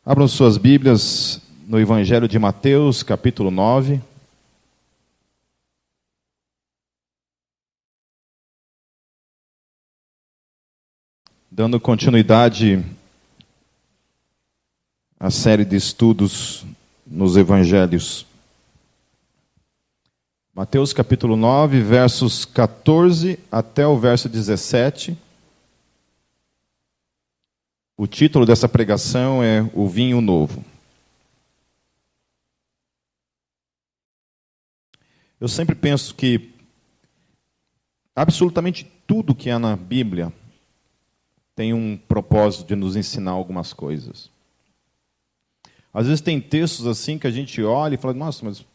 Abram suas Bíblias no Evangelho de Mateus, capítulo 9. Dando continuidade à série de estudos nos Evangelhos. Mateus, capítulo 9, versos 14 até o verso 17. O título dessa pregação é O Vinho Novo. Eu sempre penso que absolutamente tudo que há na Bíblia tem um propósito de nos ensinar algumas coisas. Às vezes tem textos assim que a gente olha e fala, nossa, mas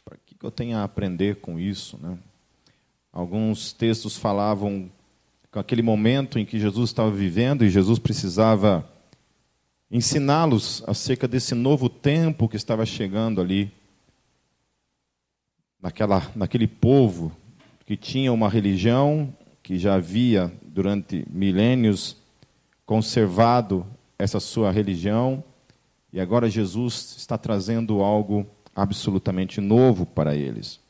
para que eu tenho a aprender com isso, né? Alguns textos falavam com aquele momento em que Jesus estava vivendo e Jesus precisava ensiná-los acerca desse novo tempo que estava chegando ali, naquele povo que tinha uma religião que já havia, durante milênios, conservado essa sua religião, e agora Jesus está trazendo algo absolutamente novo para eles.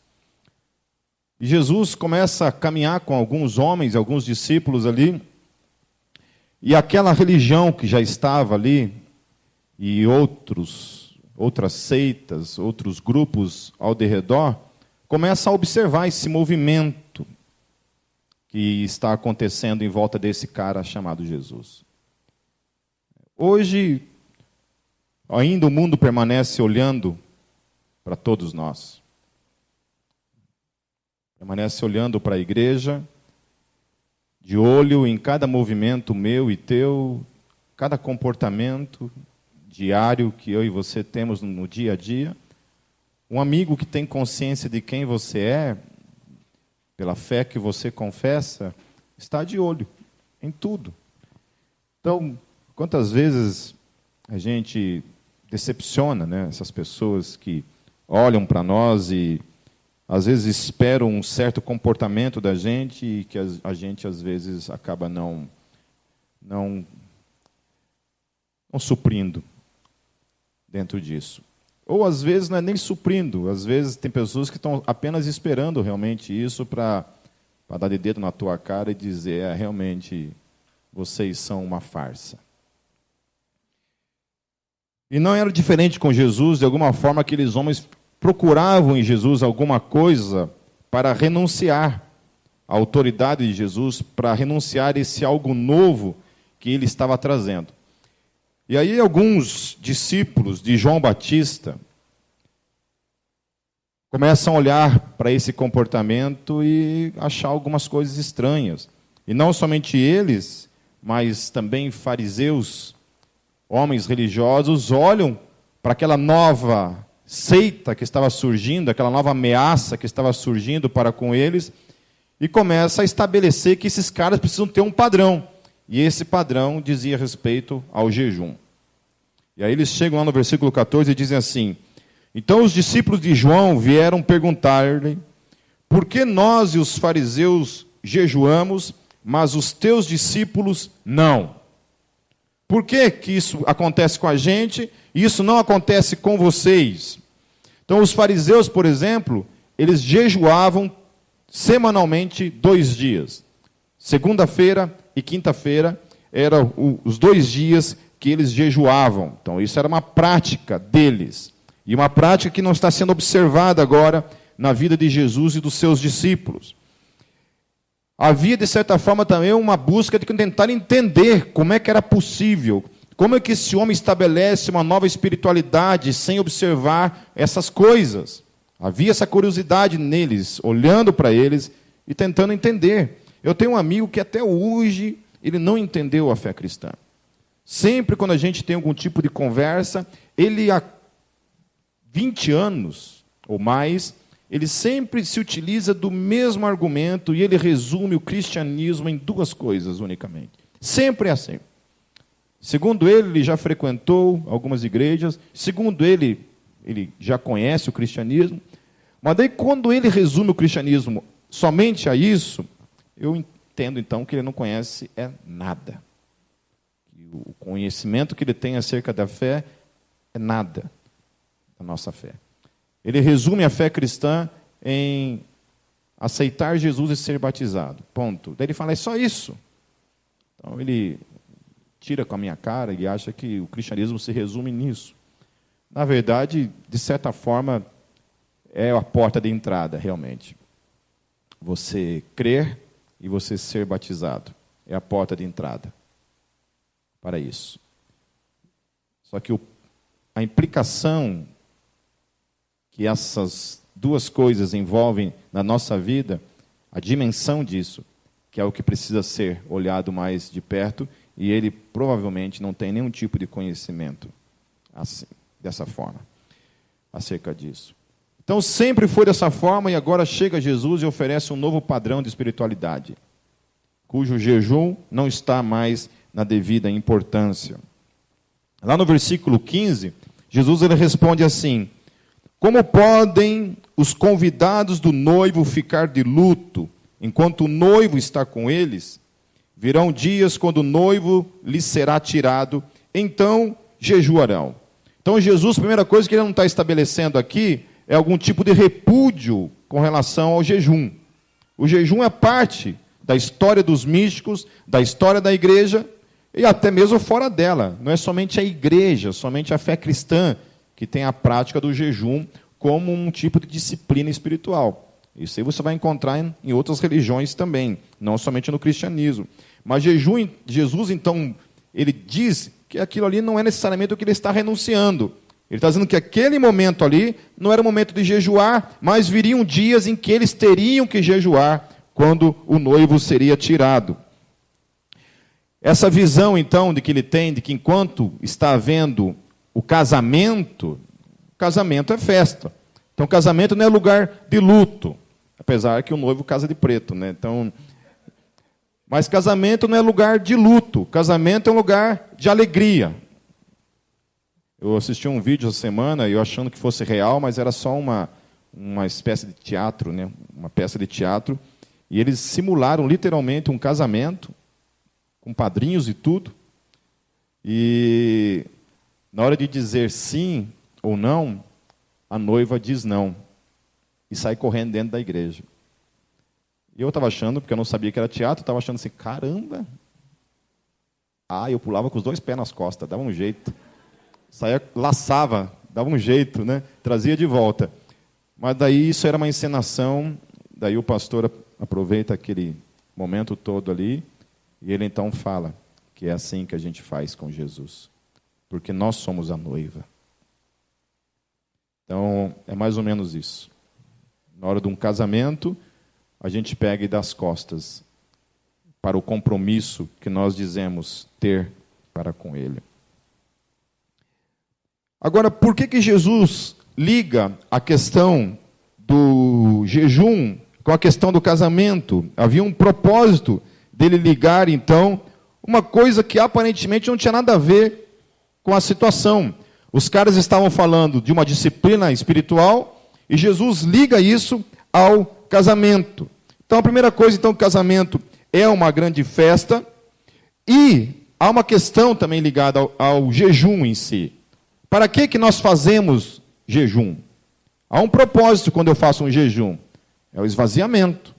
E Jesus começa a caminhar com alguns homens, alguns discípulos ali, e aquela religião que já estava ali, e outras seitas, outros grupos ao derredor, começa a observar esse movimento que está acontecendo em volta desse cara chamado Jesus. Hoje, ainda o mundo permanece olhando para todos nós. Permanece olhando para a igreja, de olho em cada movimento meu e teu, cada comportamento diário que eu e você temos no dia a dia. Um amigo que tem consciência de quem você é, pela fé que você confessa, está de olho em tudo. Então, quantas vezes a gente decepciona, né, essas pessoas que olham para nós e às vezes esperam um certo comportamento da gente e que a gente às vezes acaba não suprindo dentro disso. Ou às vezes não é nem suprindo, às vezes tem pessoas que estão apenas esperando realmente isso para dar de dedo na tua cara e dizer, realmente, vocês são uma farsa. E não era diferente com Jesus, de alguma forma aqueles homens procuravam em Jesus alguma coisa para renunciar à autoridade de Jesus, para renunciar a esse algo novo que ele estava trazendo. E aí alguns discípulos de João Batista começam a olhar para esse comportamento e achar algumas coisas estranhas. E não somente eles, mas também fariseus, homens religiosos, olham para aquela nova seita que estava surgindo, aquela nova ameaça que estava surgindo para com eles, e começa a estabelecer que esses caras precisam ter um padrão. E esse padrão dizia respeito ao jejum. E aí eles chegam lá no versículo 14 e dizem assim, então os discípulos de João vieram perguntar-lhe, por que nós e os fariseus jejuamos, mas os teus discípulos não? Por que que isso acontece com a gente e isso não acontece com vocês? Então os fariseus, por exemplo, eles jejuavam semanalmente 2 dias. Segunda-feira e quinta-feira eram os 2 dias que eles jejuavam. Então isso era uma prática deles. E uma prática que não está sendo observada agora na vida de Jesus e dos seus discípulos. Havia, de certa forma, também uma busca de tentar entender como é que era possível, como é que esse homem estabelece uma nova espiritualidade sem observar essas coisas. Havia essa curiosidade neles, olhando para eles e tentando entender. Eu tenho um amigo que até hoje ele não entendeu a fé cristã. Sempre quando a gente tem algum tipo de conversa, ele há 20 anos ou mais, ele sempre se utiliza do mesmo argumento e ele resume o cristianismo em 2 coisas unicamente. Sempre é assim. Segundo ele já frequentou algumas igrejas, segundo ele já conhece o cristianismo, mas daí quando ele resume o cristianismo somente a isso, eu entendo então que ele não conhece nada. O conhecimento que ele tem acerca da fé é nada da nossa fé. Ele resume a fé cristã em aceitar Jesus e ser batizado. Ponto. Daí ele fala, é só isso. Então ele tira com a minha cara e acha que o cristianismo se resume nisso. Na verdade, de certa forma, é a porta de entrada, realmente. Você crer e você ser batizado. É a porta de entrada para isso. Só que a implicação que essas duas coisas envolvem na nossa vida, a dimensão disso, que é o que precisa ser olhado mais de perto, e ele provavelmente não tem nenhum tipo de conhecimento assim, dessa forma, acerca disso. Então sempre foi dessa forma, e agora chega Jesus e oferece um novo padrão de espiritualidade, cujo jejum não está mais na devida importância. Lá no versículo 15, Jesus ele responde assim, como podem os convidados do noivo ficar de luto, enquanto o noivo está com eles? Virão dias quando o noivo lhes será tirado, então jejuarão. Então Jesus, a primeira coisa que ele não está estabelecendo aqui, é algum tipo de repúdio com relação ao jejum. O jejum é parte da história dos místicos, da história da igreja, e até mesmo fora dela. Não é somente a igreja, somente a fé cristã, que tem a prática do jejum como um tipo de disciplina espiritual. Isso aí você vai encontrar em outras religiões também, não somente no cristianismo. Mas jejum, Jesus, então, ele diz que aquilo ali não é necessariamente o que ele está renunciando. Ele está dizendo que aquele momento ali não era o momento de jejuar, mas viriam dias em que eles teriam que jejuar, quando o noivo seria tirado. Essa visão, então, de que ele tem, de que enquanto está havendo o casamento é festa. Então, casamento não é lugar de luto, apesar que o noivo casa de preto, né? Então, mas casamento não é lugar de luto, casamento é um lugar de alegria. Eu assisti um vídeo essa semana, eu achando que fosse real, mas era só uma espécie de teatro, né? Uma peça de teatro, e eles simularam literalmente um casamento, com padrinhos e tudo, e na hora de dizer sim ou não, a noiva diz não, e sai correndo dentro da igreja. E eu estava achando, porque eu não sabia que era teatro, estava achando assim, caramba, eu pulava com os 2 pés nas costas, dava um jeito, saía, laçava, dava um jeito, né? Trazia de volta. Mas daí isso era uma encenação, daí o pastor aproveita aquele momento todo ali, e ele então fala que é assim que a gente faz com Jesus, porque nós somos a noiva. Então, é mais ou menos isso. Na hora de um casamento, a gente pega e dá as costas para o compromisso que nós dizemos ter para com Ele. Agora, por que Jesus liga a questão do jejum com a questão do casamento? Havia um propósito dele ligar, então, uma coisa que aparentemente não tinha nada a ver com a situação. Os caras estavam falando de uma disciplina espiritual e Jesus liga isso ao casamento. Então, a primeira coisa, então, o casamento é uma grande festa e há uma questão também ligada ao jejum em si. Para que nós fazemos jejum? Há um propósito quando eu faço um jejum. É o esvaziamento.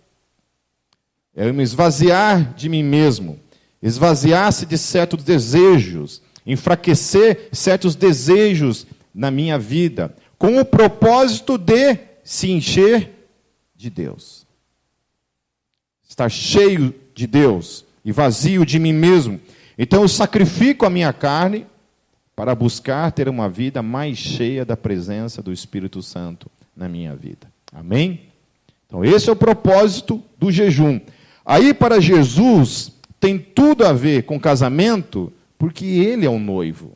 É eu me esvaziar de mim mesmo. Esvaziar-se de certos desejos. Enfraquecer certos desejos na minha vida. Com o propósito de se encher de Deus. Estar cheio de Deus e vazio de mim mesmo. Então eu sacrifico a minha carne para buscar ter uma vida mais cheia da presença do Espírito Santo na minha vida. Amém? Então esse é o propósito do jejum. Aí para Jesus tem tudo a ver com casamento, porque ele é o noivo.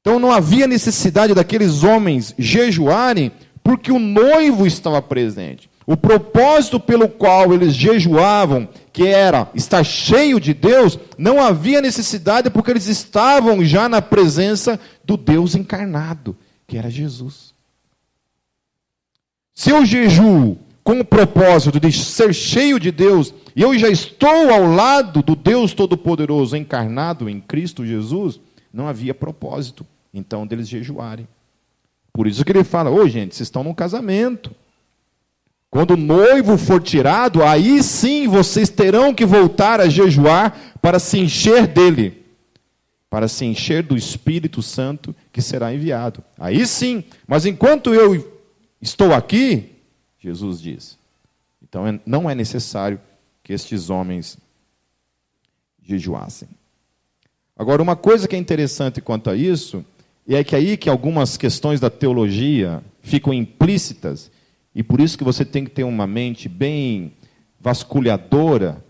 Então não havia necessidade daqueles homens jejuarem, porque o noivo estava presente. O propósito pelo qual eles jejuavam, que era estar cheio de Deus, não havia necessidade porque eles estavam já na presença do Deus encarnado, que era Jesus. Se eu jejuo com o propósito de ser cheio de Deus, e eu já estou ao lado do Deus Todo-Poderoso encarnado em Cristo Jesus, não havia propósito então, deles jejuarem. Por isso que ele fala, ô gente, vocês estão num casamento. Quando o noivo for tirado, aí sim vocês terão que voltar a jejuar para se encher dele, para se encher do Espírito Santo que será enviado. Aí sim, mas enquanto eu estou aqui, Jesus diz, então não é necessário que estes homens jejuassem. Agora, uma coisa que é interessante quanto a isso, é que aí que algumas questões da teologia ficam implícitas, e por isso que você tem que ter uma mente bem vasculhadora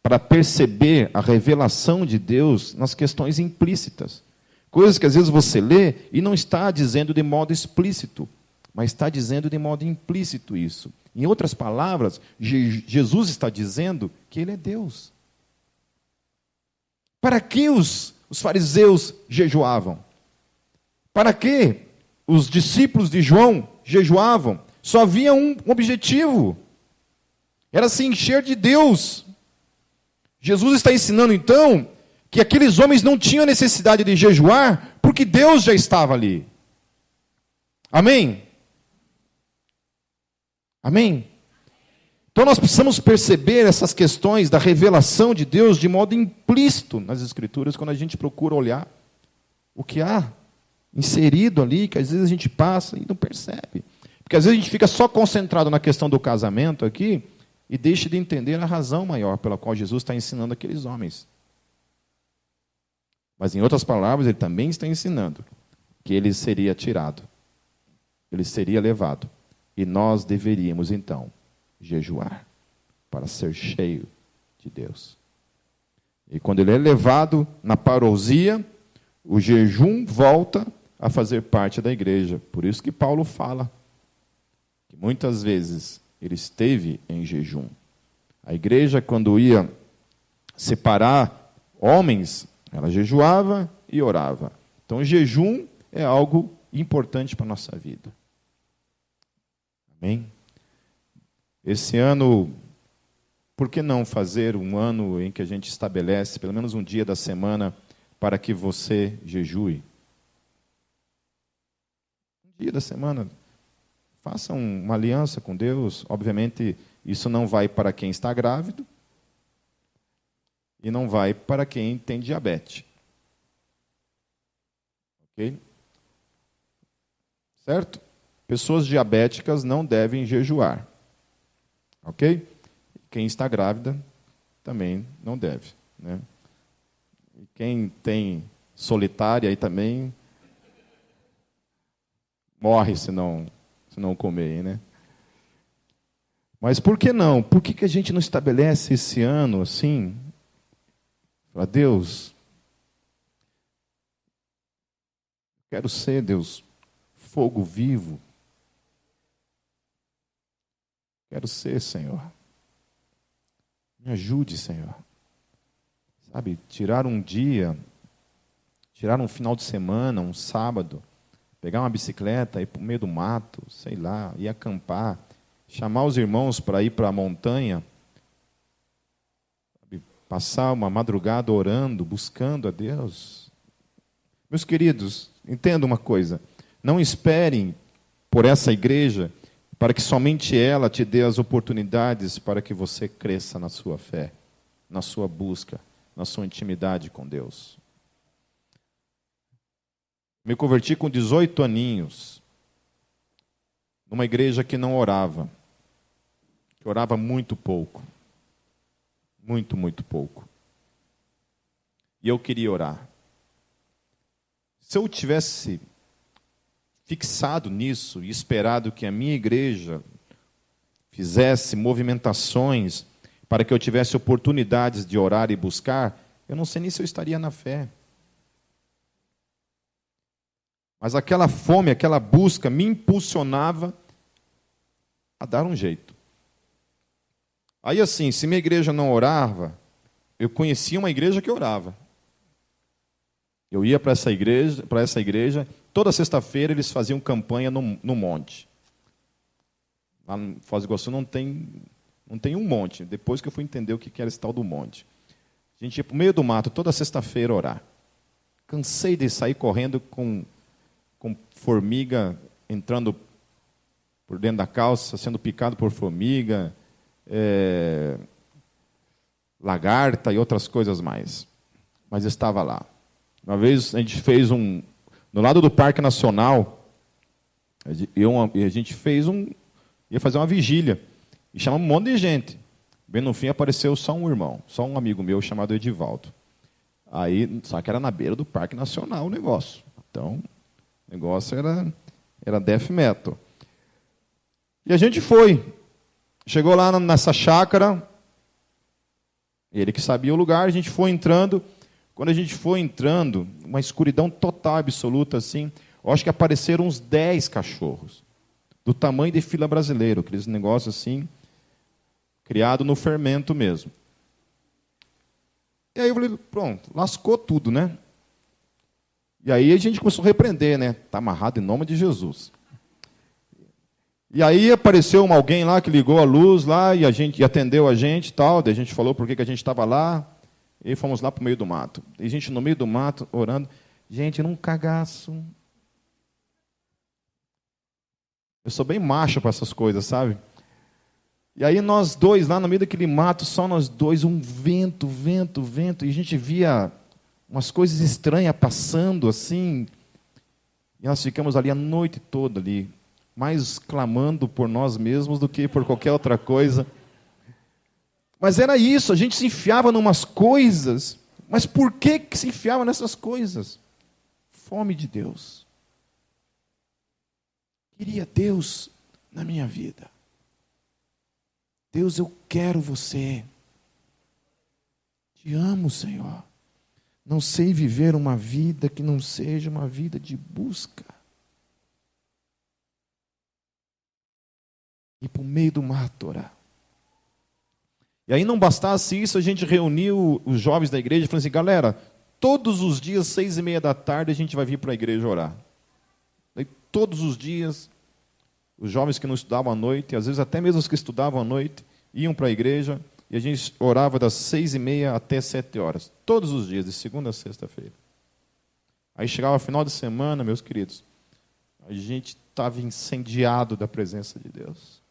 para perceber a revelação de Deus nas questões implícitas. Coisas que às vezes você lê e não está dizendo de modo explícito, mas está dizendo de modo implícito isso. Em outras palavras, Jesus está dizendo que Ele é Deus. Para que os fariseus jejuavam? Para que os discípulos de João jejuavam? Só havia um objetivo, era se encher de Deus. Jesus está ensinando então que aqueles homens não tinham necessidade de jejuar, porque Deus já estava ali. Amém? Amém? Então nós precisamos perceber essas questões da revelação de Deus de modo implícito nas Escrituras, quando a gente procura olhar o que há inserido ali, que às vezes a gente passa e não percebe. Porque às vezes a gente fica só concentrado na questão do casamento aqui e deixa de entender a razão maior pela qual Jesus está ensinando aqueles homens. Mas, em outras palavras, ele também está ensinando que ele seria tirado, ele seria levado. E nós deveríamos, então, jejuar para ser cheio de Deus. E quando ele é levado na parousia, o jejum volta a fazer parte da igreja. Por isso que Paulo fala que muitas vezes ele esteve em jejum. A igreja, quando ia separar homens, ela jejuava e orava. Então, o jejum é algo importante para a nossa vida. Amém? Esse ano, por que não fazer um ano em que a gente estabelece pelo menos um dia da semana para que você jejue? Um dia da semana. Faça uma aliança com Deus. Obviamente, isso não vai para quem está grávido e não vai para quem tem diabetes. Ok? Certo? Pessoas diabéticas não devem jejuar. Ok? Quem está grávida também não deve. Né? E quem tem solitária aí também morre se não comer, né? Mas por que não? Por que a gente não estabelece esse ano assim? Fala, Deus, quero ser, Deus, fogo vivo. Quero ser, Senhor. Me ajude, Senhor. Sabe, tirar um dia, tirar um final de semana, um sábado, pegar uma bicicleta, ir para o meio do mato, sei lá, ir acampar, chamar os irmãos para ir para a montanha, sabe, passar uma madrugada orando, buscando a Deus. Meus queridos, entenda uma coisa, não esperem por essa igreja para que somente ela te dê as oportunidades para que você cresça na sua fé, na sua busca, na sua intimidade com Deus. Me converti com 18 aninhos, numa igreja que não orava, que orava muito pouco, muito pouco. E eu queria orar. Se eu tivesse fixado nisso e esperado que a minha igreja fizesse movimentações para que eu tivesse oportunidades de orar e buscar, eu não sei nem se eu estaria na fé. Mas aquela fome, aquela busca me impulsionava a dar um jeito. Aí assim, se minha igreja não orava, eu conhecia uma igreja que orava. Eu ia para essa igreja, toda sexta-feira eles faziam campanha no monte. Lá no Foz do Iguaçu não tem um monte. Depois que eu fui entender o que era esse tal do monte. A gente ia para o meio do mato toda sexta-feira orar. Cansei de sair correndo com formiga entrando por dentro da calça, sendo picado por formiga, lagarta e outras coisas mais. Mas estava lá. Uma vez a gente fez no lado do Parque Nacional, a gente ia fazer uma vigília, e chamamos um monte de gente. Bem no fim apareceu só um irmão, só um amigo meu chamado Edivaldo. Aí, só que era na beira do Parque Nacional o negócio. Então, o negócio era death metal. E a gente foi. Chegou lá nessa chácara, ele que sabia o lugar, a gente foi entrando. Quando a gente foi entrando, uma escuridão total, absoluta, assim, eu acho que apareceram uns 10 cachorros, do tamanho de fila brasileiro, aqueles negócios assim, criado no fermento mesmo. E aí eu falei, pronto, lascou tudo, né? E aí a gente começou a repreender, né? Está amarrado em nome de Jesus. E aí apareceu alguém lá que ligou a luz lá e atendeu a gente e tal. Daí a gente falou por que a gente estava lá. E fomos lá para o meio do mato. E a gente no meio do mato, orando. Gente, num cagaço. Eu sou bem macho para essas coisas, sabe? E aí nós dois, lá no meio daquele mato, só nós dois, um vento, vento, vento. E a gente via umas coisas estranhas passando assim. E nós ficamos ali a noite toda ali, mais clamando por nós mesmos do que por qualquer outra coisa. Mas era isso, a gente se enfiava em umas coisas. Mas por que se enfiava nessas coisas? Fome de Deus. Queria Deus na minha vida. Deus, eu quero você. Te amo, Senhor. Não sei viver uma vida que não seja uma vida de busca. E por meio do mato orar. E aí não bastasse isso, a gente reuniu os jovens da igreja e falou assim, galera, todos os dias, 6:30 da tarde, a gente vai vir para a igreja orar. Daí, todos os dias, os jovens que não estudavam à noite, às vezes até mesmo os que estudavam à noite, iam para a igreja e a gente orava das 6:30 até 7 horas. Todos os dias, de segunda a sexta-feira. Aí chegava o final de semana, meus queridos, a gente estava incendiado da presença de Deus.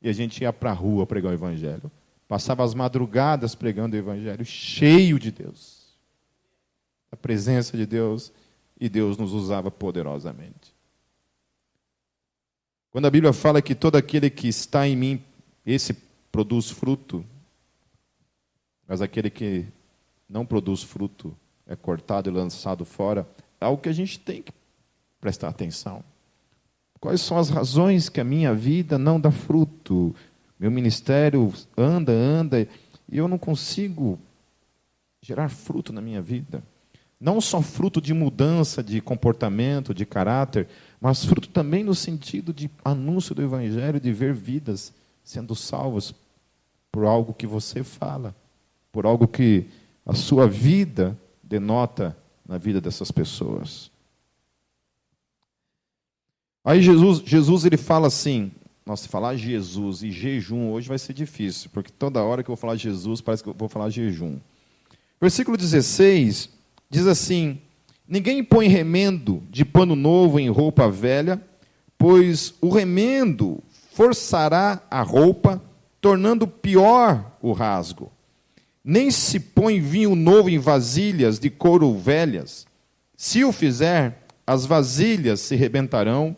E a gente ia para a rua pregar o evangelho. Passava as madrugadas pregando o evangelho, cheio de Deus. A presença de Deus, e Deus nos usava poderosamente. Quando a Bíblia fala que todo aquele que está em mim, esse produz fruto, mas aquele que não produz fruto é cortado e lançado fora, é algo que a gente tem que prestar atenção. Quais são as razões que a minha vida não dá fruto? Meu ministério anda, e eu não consigo gerar fruto na minha vida. Não só fruto de mudança de comportamento, de caráter, mas fruto também no sentido de anúncio do evangelho, de ver vidas sendo salvas por algo que você fala, por algo que a sua vida denota na vida dessas pessoas. Aí Jesus ele fala assim, nossa, falar Jesus e jejum hoje vai ser difícil, porque toda hora que eu vou falar Jesus, parece que eu vou falar jejum. Versículo 16 diz assim, ninguém põe remendo de pano novo em roupa velha, pois o remendo forçará a roupa, tornando pior o rasgo. Nem se põe vinho novo em vasilhas de couro velhas. Se o fizer, as vasilhas se rebentarão,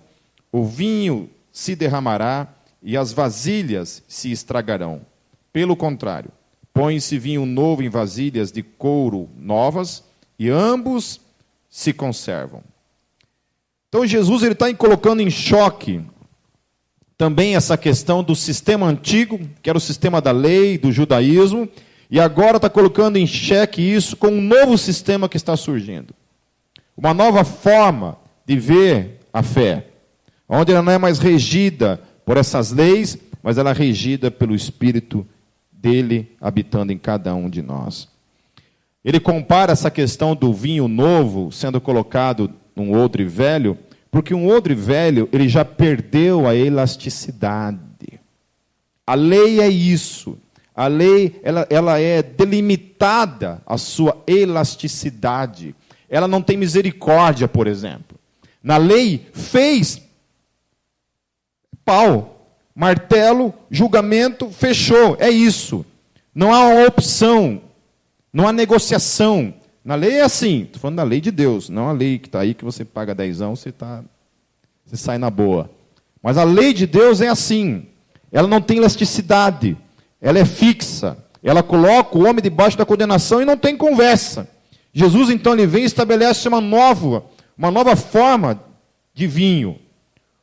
o vinho se derramará e as vasilhas se estragarão. Pelo contrário, põe-se vinho novo em vasilhas de couro novas e ambos se conservam. Então Jesus está colocando em choque também essa questão do sistema antigo, que era o sistema da lei, do judaísmo, e agora está colocando em xeque isso com um novo sistema que está surgindo. Uma nova forma de ver a fé, onde ela não é mais regida por essas leis, mas ela é regida pelo Espírito dele habitando em cada um de nós. Ele compara essa questão do vinho novo sendo colocado num odre velho, porque um odre velho ele já perdeu a elasticidade. A lei é isso. A lei ela é delimitada a sua elasticidade. ela não tem misericórdia, por exemplo. Na lei, fez, pau, martelo, julgamento, fechou, é isso. Não há uma opção, não há negociação. Na lei é assim, estou falando da lei de Deus, não a lei que está aí, que você paga dezão, você sai na boa. Mas a lei de Deus é assim, ela não tem elasticidade, ela é fixa, ela coloca o homem debaixo da condenação e não tem conversa. Jesus, então, ele vem e estabelece uma nova forma de vinho,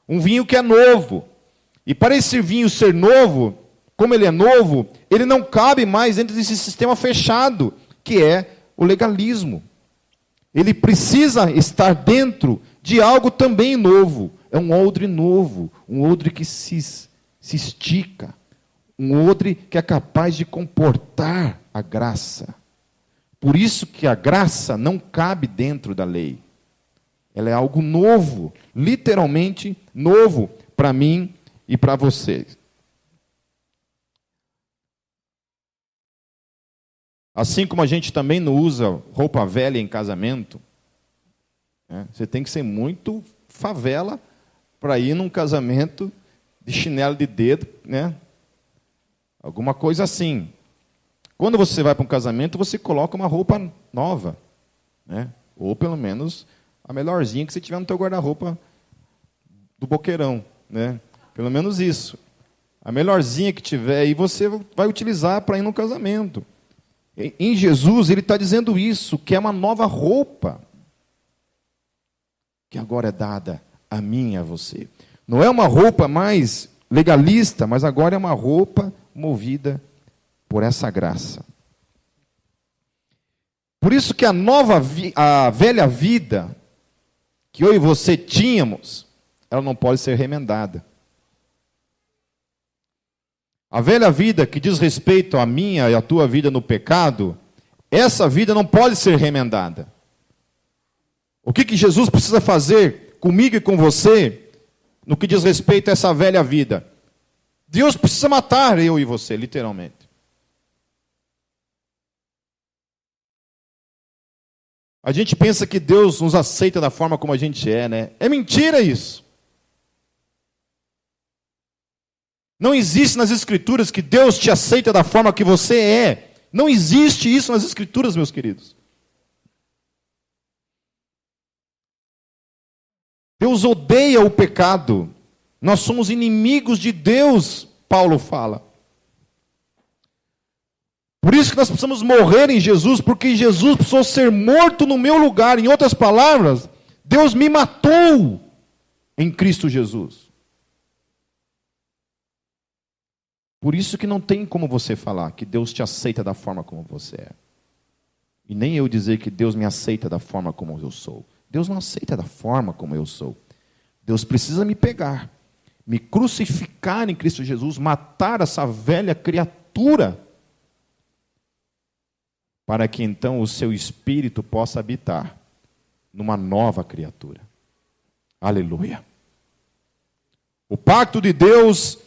um vinho que é novo. E para esse vinho ser novo, como ele é novo, ele não cabe mais dentro desse sistema fechado, que é o legalismo. Ele precisa estar dentro de algo também novo. É um odre novo, um odre que se estica, um odre que é capaz de comportar a graça. Por isso que a graça não cabe dentro da lei. Ela é algo novo, literalmente novo para mim e para vocês. Assim como a gente também não usa roupa velha em casamento, né? Você tem que ser muito favela para ir num casamento de chinelo de dedo, né? Alguma coisa assim. Quando você vai para um casamento, você coloca uma roupa nova, né? Ou pelo menos a melhorzinha que você tiver no teu guarda-roupa do boqueirão, né? Pelo menos isso. A melhorzinha que tiver aí você vai utilizar para ir no casamento. Em Jesus, ele está dizendo isso, que é uma nova roupa, que agora é dada a mim e a você. Não é uma roupa mais legalista, mas agora é uma roupa movida por essa graça. Por isso que a velha vida que eu e você tínhamos, ela não pode ser remendada. A velha vida que diz respeito à minha e à tua vida no pecado, essa vida não pode ser remendada. O que Jesus precisa fazer comigo e com você, no que diz respeito a essa velha vida? Deus precisa matar eu e você, literalmente. A gente pensa que Deus nos aceita da forma como a gente é, né? É mentira isso. Não existe nas Escrituras que Deus te aceita da forma que você é. Não existe isso nas Escrituras, meus queridos. Deus odeia o pecado. Nós somos inimigos de Deus, Paulo fala. Por isso que nós precisamos morrer em Jesus, porque Jesus precisou ser morto no meu lugar. Em outras palavras, Deus me matou em Cristo Jesus. Por isso que não tem como você falar que Deus te aceita da forma como você é. E nem eu dizer que Deus me aceita da forma como eu sou. Deus não aceita da forma como eu sou. Deus precisa me pegar, me crucificar em Cristo Jesus, matar essa velha criatura, para que então o seu espírito possa habitar numa nova criatura. Aleluia. O pacto de Deus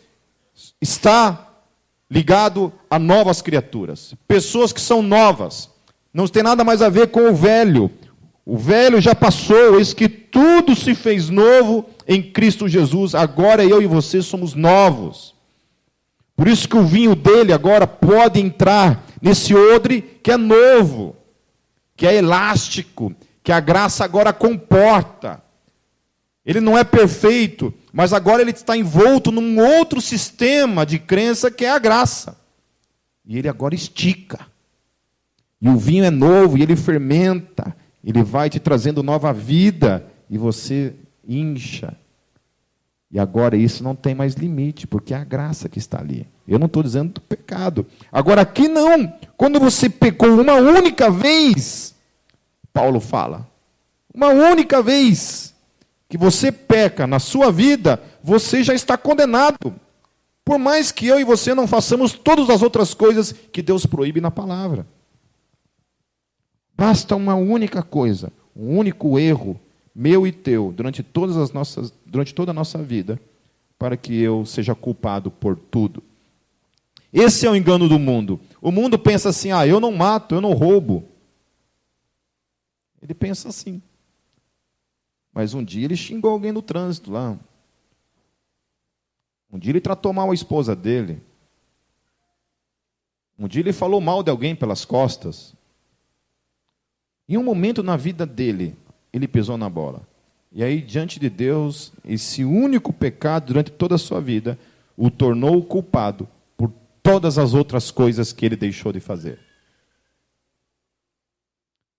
está ligado a novas criaturas, pessoas que são novas, não tem nada mais a ver com o velho. O velho já passou, eis que tudo se fez novo em Cristo Jesus. Agora eu e você somos novos. Por isso que o vinho dele agora pode entrar nesse odre que é novo, que é elástico, que a graça agora comporta. Ele não é perfeito, mas agora ele está envolto num outro sistema de crença que é a graça. E ele agora estica. E o vinho é novo, e ele fermenta. Ele vai te trazendo nova vida, e você incha. E agora isso não tem mais limite, porque é a graça que está ali. Eu não estou dizendo do pecado. Agora aqui não. Quando você pecou uma única vez, Paulo fala, uma única vez que você peca na sua vida, você já está condenado. Por mais que eu e você não façamos todas as outras coisas que Deus proíbe na palavra. Basta uma única coisa, um único erro, meu e teu, durante toda a nossa vida, para que eu seja culpado por tudo. Esse é o engano do mundo. O mundo pensa assim, eu não mato, eu não roubo. Ele pensa assim. Mas um dia ele xingou alguém no trânsito lá. Um dia ele tratou mal a esposa dele. Um dia ele falou mal de alguém pelas costas. Em um momento na vida dele, ele pisou na bola. E aí, diante de Deus, esse único pecado durante toda a sua vida o tornou culpado por todas as outras coisas que ele deixou de fazer.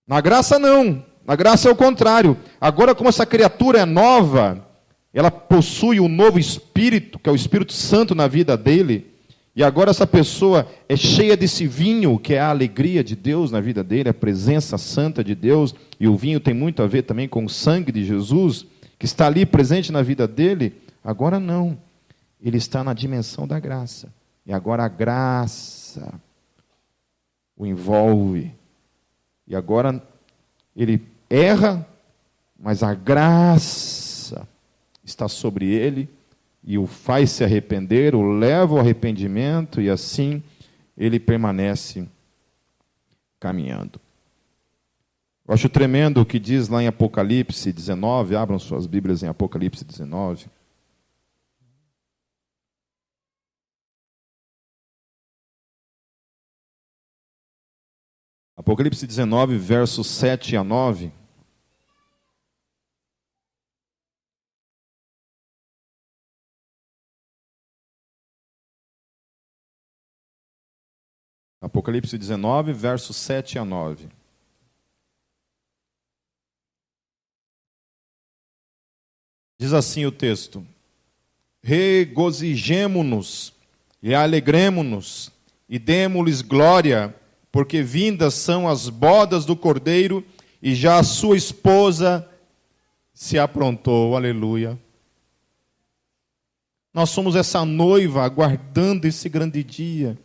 Na graça não. Na graça é o contrário. Agora, como essa criatura é nova, ela possui um novo Espírito, que é o Espírito Santo na vida dele, e agora essa pessoa é cheia desse vinho, que é a alegria de Deus na vida dele, a presença santa de Deus, e o vinho tem muito a ver também com o sangue de Jesus, que está ali presente na vida dele. Agora não, ele está na dimensão da graça, e agora a graça o envolve, e agora ele erra, mas a graça está sobre ele, e o faz se arrepender, o leva ao arrependimento, e assim ele permanece caminhando. Eu acho tremendo o que diz lá em Apocalipse 19, abram suas Bíblias em Apocalipse 19. Apocalipse 19, versos 7 a 9. Apocalipse 19, versos 7 a 9. Diz assim o texto: regozijemo-nos e alegremo-nos e demo-lhes glória, porque vindas são as bodas do Cordeiro e já a sua esposa se aprontou. Aleluia. Nós somos essa noiva aguardando esse grande dia.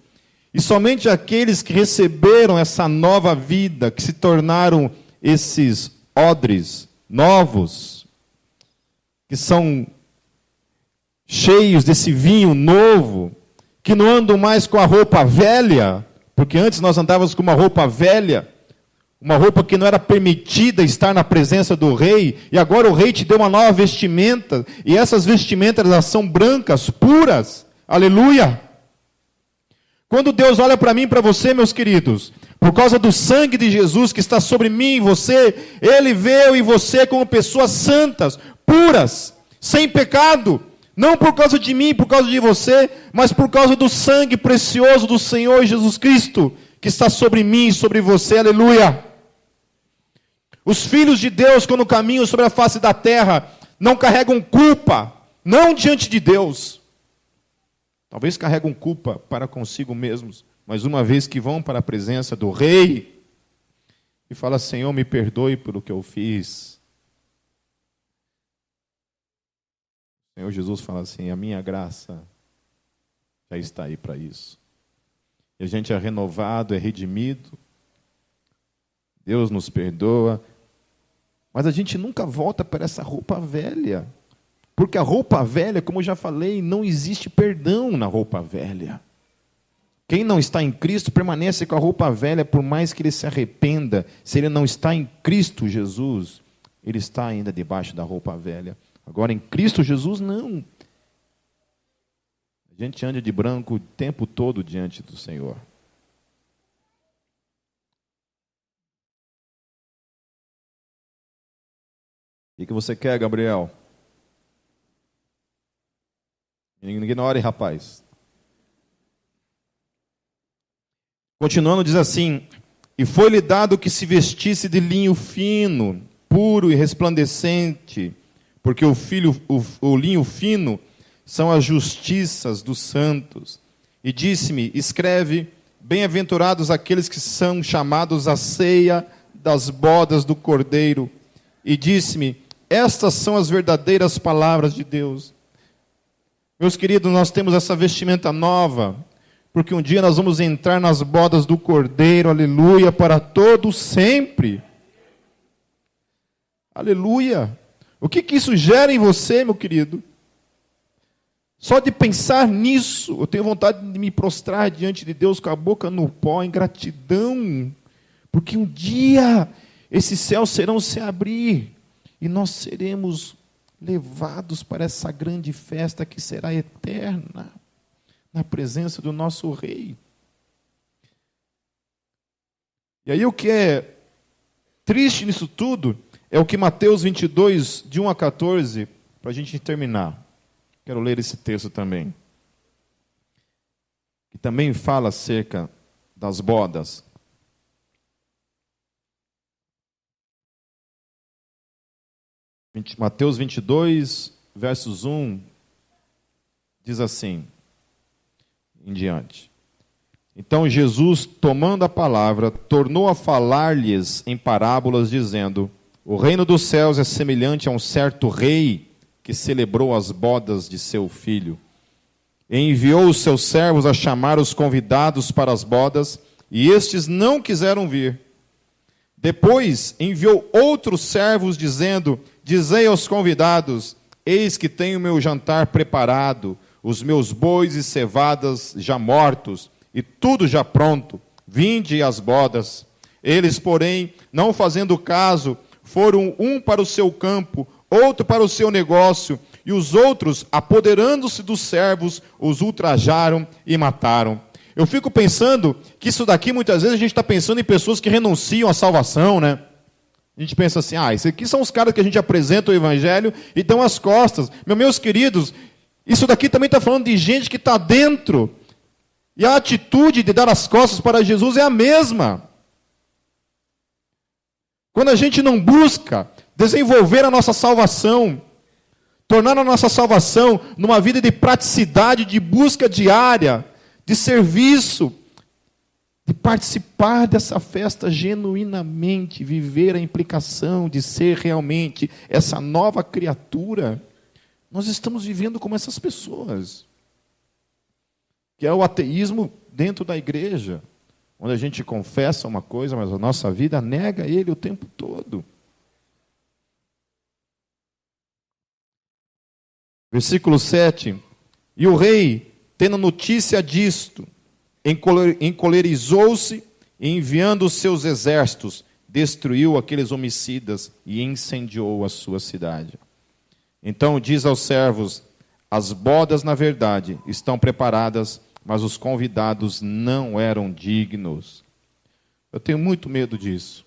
E somente aqueles que receberam essa nova vida, que se tornaram esses odres novos, que são cheios desse vinho novo, que não andam mais com a roupa velha, porque antes nós andávamos com uma roupa velha, uma roupa que não era permitida estar na presença do rei, e agora o rei te deu uma nova vestimenta, e essas vestimentas elas são brancas, puras, aleluia. Quando Deus olha para mim e para você, meus queridos, por causa do sangue de Jesus que está sobre mim e você, Ele vê eu e você como pessoas santas, puras, sem pecado, não por causa de mim, por causa de você, mas por causa do sangue precioso do Senhor Jesus Cristo, que está sobre mim e sobre você, aleluia. Os filhos de Deus, quando caminham sobre a face da terra, não carregam culpa, não diante de Deus. Talvez carregam culpa para consigo mesmos, mas uma vez que vão para a presença do Rei, e fala: Senhor, me perdoe pelo que eu fiz. O Senhor Jesus fala assim: a minha graça já está aí para isso. E a gente é renovado, é redimido, Deus nos perdoa, mas a gente nunca volta para essa roupa velha. Porque a roupa velha, como eu já falei, não existe perdão na roupa velha. Quem não está em Cristo permanece com a roupa velha, por mais que ele se arrependa. Se ele não está em Cristo Jesus, ele está ainda debaixo da roupa velha. Agora, em Cristo Jesus, não. A gente anda de branco o tempo todo diante do Senhor. O que você quer, Gabriel? Ignore, rapaz. Continuando, diz assim: e foi-lhe dado que se vestisse de linho fino, puro e resplandecente, porque o linho fino são as justiças dos santos. E disse-me: escreve, bem-aventurados aqueles que são chamados à ceia das bodas do Cordeiro. E disse-me: estas são as verdadeiras palavras de Deus. Meus queridos, nós temos essa vestimenta nova, porque um dia nós vamos entrar nas bodas do Cordeiro, aleluia, para todo sempre. Aleluia. O que isso gera em você, meu querido? Só de pensar nisso, eu tenho vontade de me prostrar diante de Deus com a boca no pó, em gratidão, porque um dia esses céus serão se abrir e nós seremos levados para essa grande festa que será eterna, na presença do nosso Rei. E aí o que é triste nisso tudo é o que Mateus 22, de 1 a 14, para a gente terminar. Quero ler esse texto também, que também fala acerca das bodas. Mateus 22, versos 1, diz assim, em diante. Então Jesus, tomando a palavra, tornou a falar-lhes em parábolas, dizendo: o reino dos céus é semelhante a um certo rei que celebrou as bodas de seu filho. E enviou os seus servos a chamar os convidados para as bodas, e estes não quiseram vir. Depois enviou outros servos, dizendo: dizei aos convidados: eis que tenho o meu jantar preparado, os meus bois e cevadas já mortos, e tudo já pronto, vinde às bodas. Eles, porém, não fazendo caso, foram um para o seu campo, outro para o seu negócio, e os outros, apoderando-se dos servos, os ultrajaram e mataram. Eu fico pensando que isso daqui, muitas vezes, a gente está pensando em pessoas que renunciam à salvação, né? A gente pensa assim, esses aqui são os caras que a gente apresenta o evangelho e dão as costas. Meus queridos, isso daqui também está falando de gente que está dentro. E a atitude de dar as costas para Jesus é a mesma. Quando a gente não busca desenvolver a nossa salvação, tornar a nossa salvação numa vida de praticidade, de busca diária, de serviço, de participar dessa festa genuinamente, viver a implicação de ser realmente essa nova criatura, nós estamos vivendo como essas pessoas, que é o ateísmo dentro da igreja, onde a gente confessa uma coisa, mas a nossa vida nega ele o tempo todo. Versículo 7. E o rei, tendo notícia disto, encolerizou-se e, enviando os seus exércitos, destruiu aqueles homicidas e incendiou a sua cidade. Então diz aos servos: as bodas, na verdade, estão preparadas, mas os convidados não eram dignos. Eu tenho muito medo disso.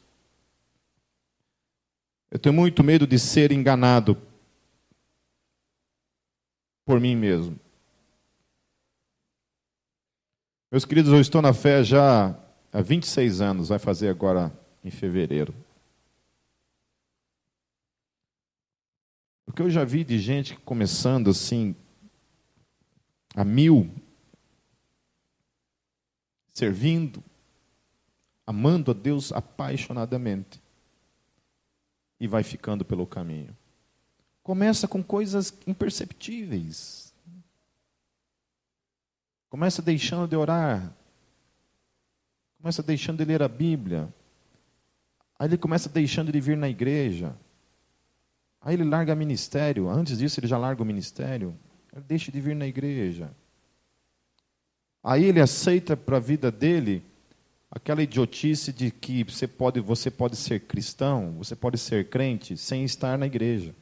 Eu tenho muito medo de ser enganado por mim mesmo. Meus queridos, eu estou na fé já há 26 anos, vai fazer agora em fevereiro. O que eu já vi de gente começando assim, a 1000, servindo, amando a Deus apaixonadamente, e vai ficando pelo caminho. Começa com coisas imperceptíveis. Começa deixando de orar. Começa deixando de ler a Bíblia. Aí ele começa deixando de vir na igreja. Aí ele larga ministério. Antes disso ele já larga o ministério. Ele deixa de vir na igreja. Aí ele aceita para a vida dele aquela idiotice de que você pode ser cristão, você pode ser crente sem estar na igreja.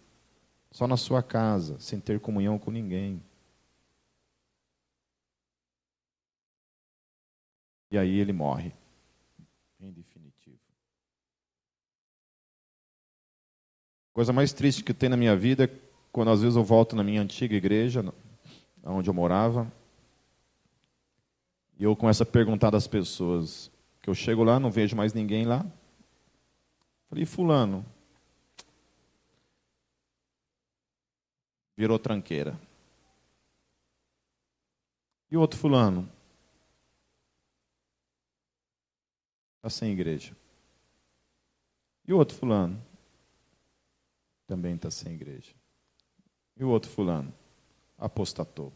Só na sua casa, sem ter comunhão com ninguém. E aí ele morre, em definitivo. A coisa mais triste que tem na minha vida é quando às vezes eu volto na minha antiga igreja, onde eu morava, e eu começo a perguntar das pessoas, que eu chego lá, não vejo mais ninguém lá. Falei: fulano, virou tranqueira. E o outro fulano? Está sem igreja. E o outro fulano? Também está sem igreja. E o outro fulano? Apostatou.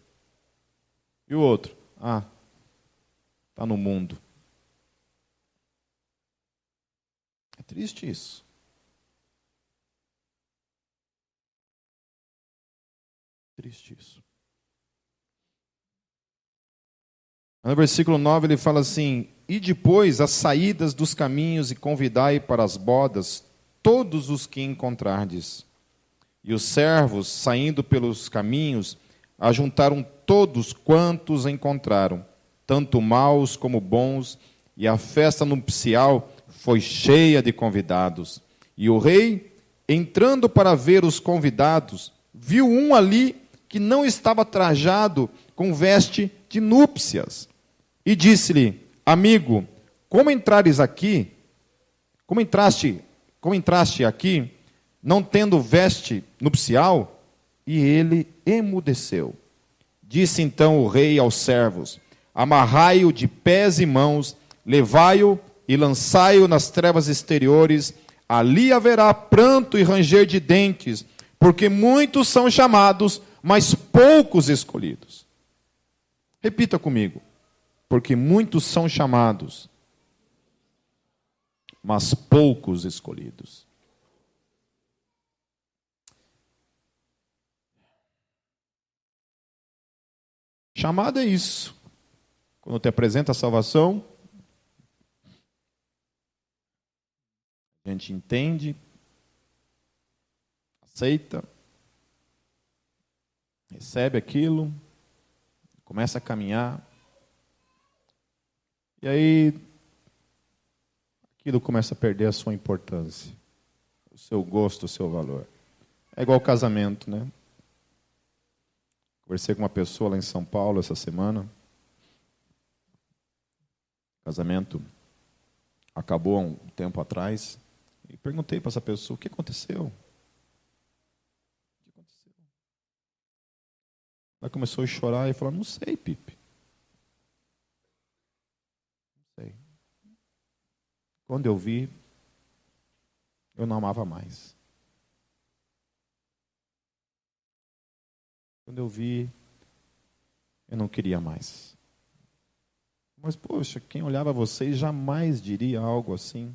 E o outro? Está no mundo. É triste isso. Triste isso. No versículo 9 ele fala assim: e depois as saídas dos caminhos e convidai para as bodas todos os que encontrardes. E os servos, saindo pelos caminhos, ajuntaram todos quantos encontraram, tanto maus como bons, e a festa nupcial foi cheia de convidados. E o rei, entrando para ver os convidados, viu um ali que não estava trajado com veste de núpcias. E disse-lhe: amigo, como entraste aqui, não tendo veste nupcial? E ele emudeceu. Disse então o rei aos servos: amarrai-o de pés e mãos, levai-o e lançai-o nas trevas exteriores, ali haverá pranto e ranger de dentes, porque muitos são chamados, mas poucos escolhidos. Repita comigo: porque muitos são chamados, mas poucos escolhidos. Chamado é isso. Quando te apresenta a salvação, a gente entende, aceita, recebe aquilo, começa a caminhar, e aí aquilo começa a perder a sua importância, o seu gosto, o seu valor. É igual casamento, né? Conversei com uma pessoa lá em São Paulo essa semana. O casamento acabou há um tempo atrás. E perguntei para essa pessoa: o que aconteceu? O que aconteceu? Ela começou a chorar e falou: não sei, Pipe. Não sei. Quando eu vi, eu não amava mais. Quando eu vi, eu não queria mais. Mas, poxa, quem olhava vocês jamais diria algo assim.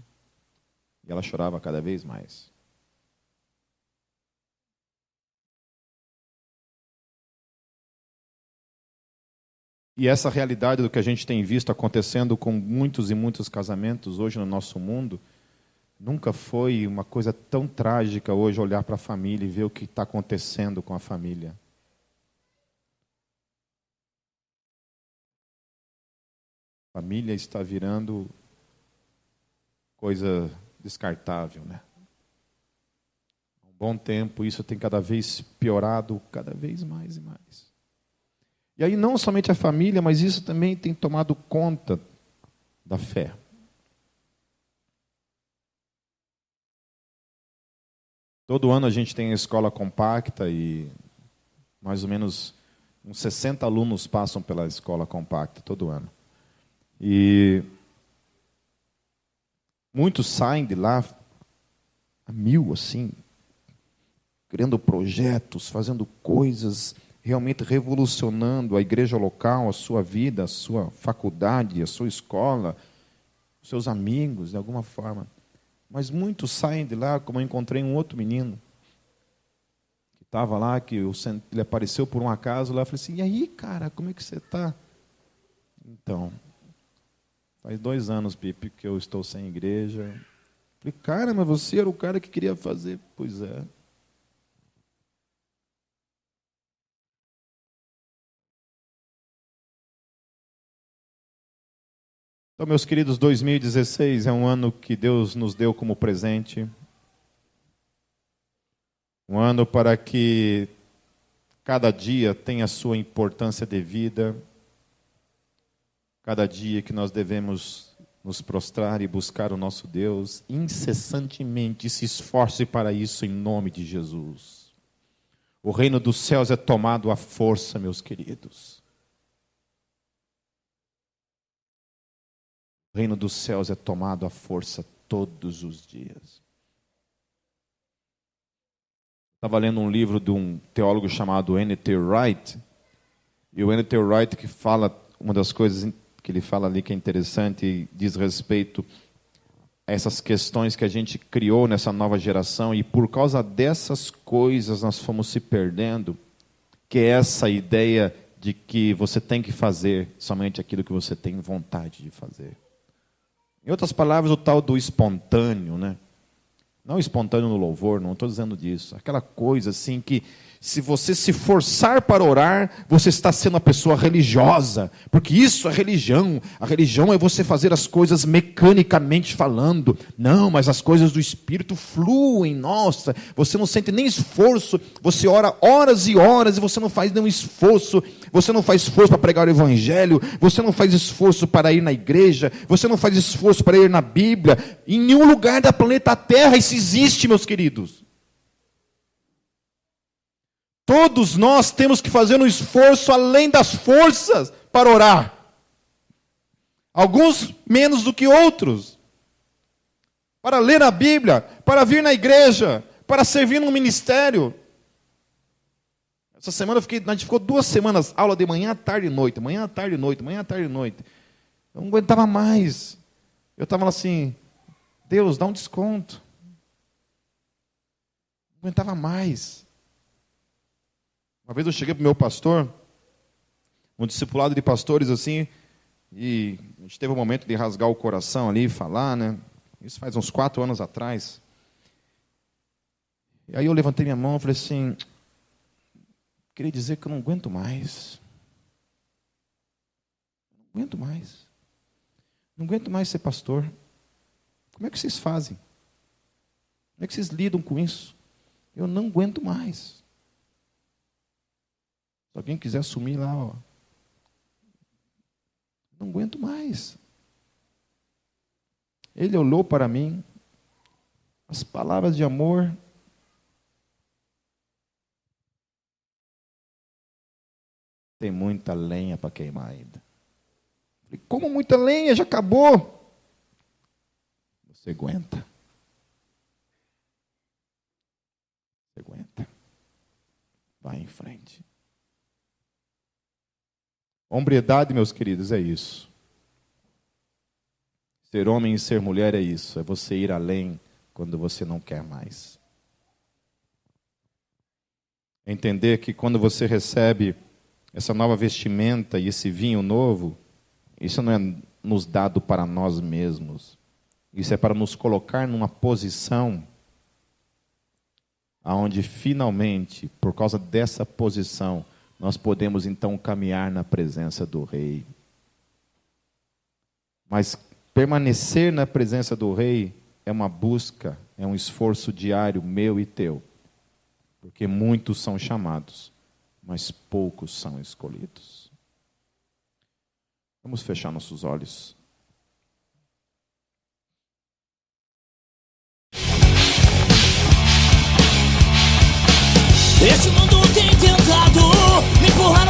E ela chorava cada vez mais. E essa realidade do que a gente tem visto acontecendo com muitos e muitos casamentos hoje no nosso mundo, nunca foi uma coisa tão trágica hoje olhar para a família e ver o que está acontecendo com a família. Família está virando coisa descartável, né? Há um bom tempo isso tem cada vez piorado, cada vez mais e mais. E aí não somente a família, mas isso também tem tomado conta da fé. Todo ano a gente tem a escola compacta e mais ou menos uns 60 alunos passam pela escola compacta todo ano. E muitos saem de lá a mil, assim, criando projetos, fazendo coisas, realmente revolucionando a igreja local, a sua vida, a sua faculdade, a sua escola, os seus amigos, de alguma forma. Mas muitos saem de lá, como eu encontrei um outro menino, que estava lá, que ele apareceu por um acaso lá, eu falei assim: e aí, cara, como é que você está? Então, faz 2 anos, Pipe, que eu estou sem igreja. Falei: cara, mas você era o cara que queria fazer. Pois é. Então, meus queridos, 2016 é um ano que Deus nos deu como presente. Um ano para que cada dia tenha a sua importância devida. Cada dia que nós devemos nos prostrar e buscar o nosso Deus incessantemente, se esforce para isso em nome de Jesus. O reino dos céus é tomado à força, meus queridos. O reino dos céus é tomado à força todos os dias. Estava lendo um livro de um teólogo chamado N.T. Wright, e o N.T. Wright que fala, uma das coisas que ele fala ali que é interessante e diz respeito a essas questões que a gente criou nessa nova geração, e por causa dessas coisas nós fomos se perdendo, que é essa ideia de que você tem que fazer somente aquilo que você tem vontade de fazer. Em outras palavras, o tal do espontâneo, né? Não espontâneo no louvor, não estou dizendo disso. Aquela coisa assim que, se você se forçar para orar, você está sendo uma pessoa religiosa. Porque isso é religião. A religião é você fazer as coisas mecanicamente falando. Não, mas as coisas do Espírito fluem. Nossa, você não sente nem esforço. Você ora horas e horas e você não faz nenhum esforço. Você não faz esforço para pregar o Evangelho. Você não faz esforço para ir na igreja. Você não faz esforço para ir na Bíblia. Em nenhum lugar da planeta Terra isso existe, meus queridos. Todos nós temos que fazer um esforço além das forças para orar. Alguns menos do que outros. Para ler a Bíblia, para vir na igreja, para servir no ministério. Essa semana a gente ficou 2 semanas, aula de manhã, tarde e noite, manhã, tarde e noite, manhã, tarde e noite. Eu não aguentava mais. Eu estava assim, Deus, dá um desconto. Não aguentava mais. Uma vez eu cheguei para o meu pastor, um discipulado de pastores assim, e a gente teve um momento de rasgar o coração ali e falar, né? Isso faz uns 4 anos atrás. E aí eu levantei minha mão e falei assim, queria dizer que eu não aguento mais. Não aguento mais. Não aguento mais ser pastor. Como é que vocês fazem? Como é que vocês lidam com isso? Eu não aguento mais. Se alguém quiser assumir lá, ó, não aguento mais. Ele olhou para mim, as palavras de amor. Tem muita lenha para queimar ainda. Falei, como muita lenha? Já acabou. Você aguenta. Você aguenta. Vai em frente. Hombridade, meus queridos, é isso. Ser homem e ser mulher é isso. É você ir além quando você não quer mais. Entender que quando você recebe essa nova vestimenta e esse vinho novo, isso não é nos dado para nós mesmos. Isso é para nos colocar numa posição aonde finalmente, por causa dessa posição, nós podemos então caminhar na presença do Rei. Mas permanecer na presença do Rei é uma busca, é um esforço diário meu e teu. Porque muitos são chamados, mas poucos são escolhidos. Vamos fechar nossos olhos. Esse mundo tem tentado me empurrar